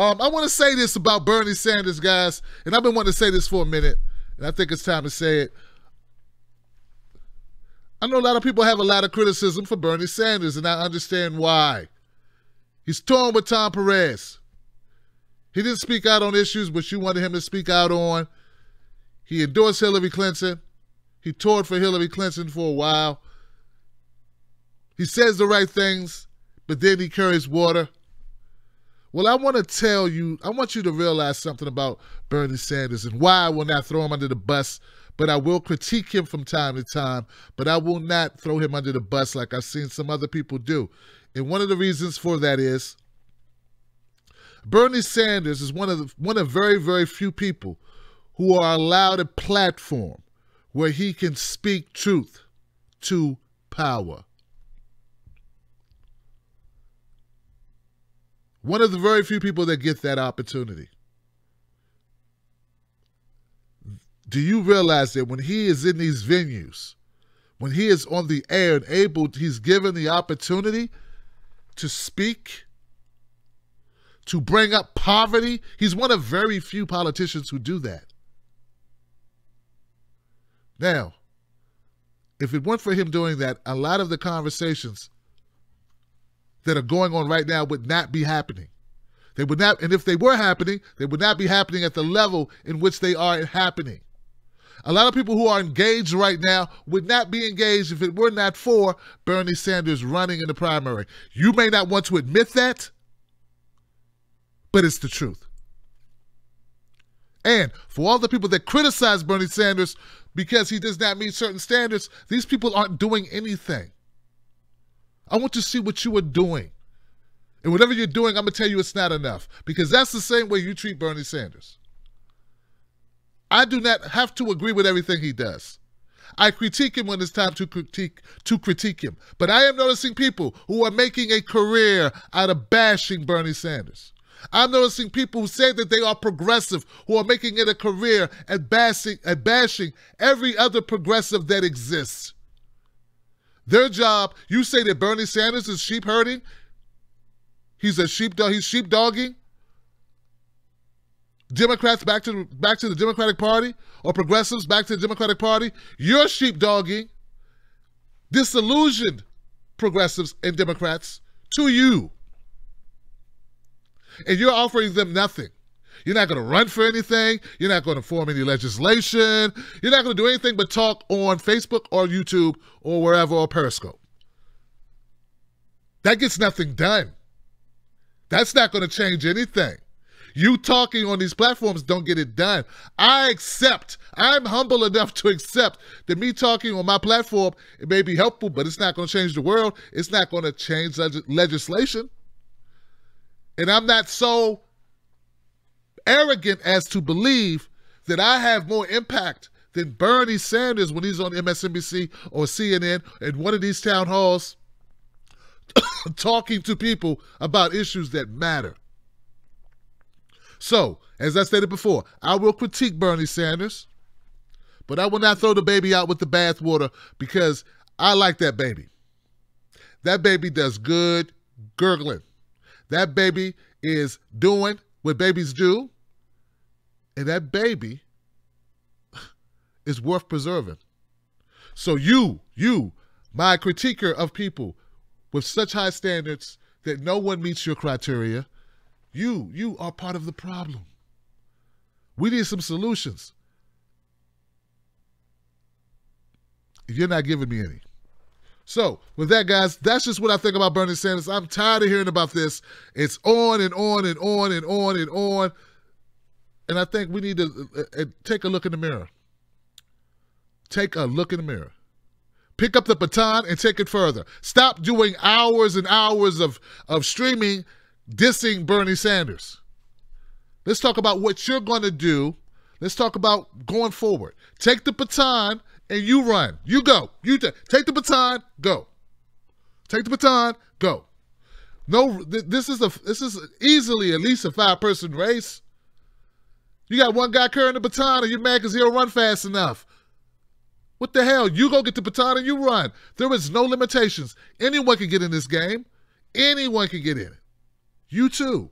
I want to say this about Bernie Sanders, guys, and I've been wanting to say this for a minute, and I think it's time to say it. I know a lot of people have a lot of criticism for Bernie Sanders, and I understand why. He's torn with Tom Perez. He didn't speak out on issues which you wanted him to speak out on. He endorsed Hillary Clinton. He toured for Hillary Clinton for a while. He says the right things, but then he carries water. Well, I want to tell you, I want you to realize something about Bernie Sanders and why I will not throw him under the bus, but I will critique him from time to time, but I will not throw him under the bus like I've seen some other people do. And one of the reasons for that is Bernie Sanders is one of very, very few people who are allowed a platform where he can speak truth to power. One of the very few people that get that opportunity. Do you realize that when he is in these venues, when he is on the air and he's given the opportunity to speak, to bring up poverty, he's one of very few politicians who do that. Now, if it weren't for him doing that, a lot of the conversations that are going on right now would not be happening. They would not, and if they were happening, they would not be happening at the level in which they are happening. A lot of people who are engaged right now would not be engaged if it were not for Bernie Sanders running in the primary. You may not want to admit that, but it's the truth. And for all the people that criticize Bernie Sanders because he does not meet certain standards, these people aren't doing anything. I want to see what you are doing. And whatever you're doing, I'm going to tell you it's not enough. Because that's the same way you treat Bernie Sanders. I do not have to agree with everything he does. I critique him when it's time to critique him. But I am noticing people who are making a career out of bashing Bernie Sanders. I'm noticing people who say that they are progressive, who are making it a career at bashing every other progressive that exists. Their job, you say that Bernie Sanders is sheep herding? He's a sheepdog. He's sheepdogging Democrats back to the Democratic Party, or progressives back to the Democratic Party. You're sheepdogging disillusioned progressives and Democrats to you. And you're offering them nothing. You're not going to run for anything. You're not going to form any legislation. You're not going to do anything but talk on Facebook or YouTube or wherever, or Periscope. That gets nothing done. That's not going to change anything. You talking on these platforms don't get it done. I'm humble enough to accept that me talking on my platform, it may be helpful, but it's not going to change the world. It's not going to change legislation. And I'm not so arrogant as to believe that I have more impact than Bernie Sanders when he's on MSNBC or CNN in one of these town halls talking to people about issues that matter. So, as I stated before, I will critique Bernie Sanders, but I will not throw the baby out with the bathwater because I like that baby. That baby does good gurgling. That baby is doing what babies do, and that baby is worth preserving. So you, my critiquer of people with such high standards that no one meets your criteria, you are part of the problem. We need some solutions. You're not giving me any. So, with that, guys, that's just what I think about Bernie Sanders. I'm tired of hearing about this. It's on and on and on and on and on. And I think we need to take a look in the mirror. Take a look in the mirror. Pick up the baton and take it further. Stop doing hours and hours of streaming dissing Bernie Sanders. Let's talk about what you're going to do. Let's talk about going forward. Take the baton and you run. You go. Take the baton, go. Take the baton, go. No, this is easily at least a 5-person race. You got one guy carrying the baton and you're mad because he don't run fast enough. What the hell? You go get the baton and you run. There is no limitations. Anyone can get in this game. Anyone can get in it. You too.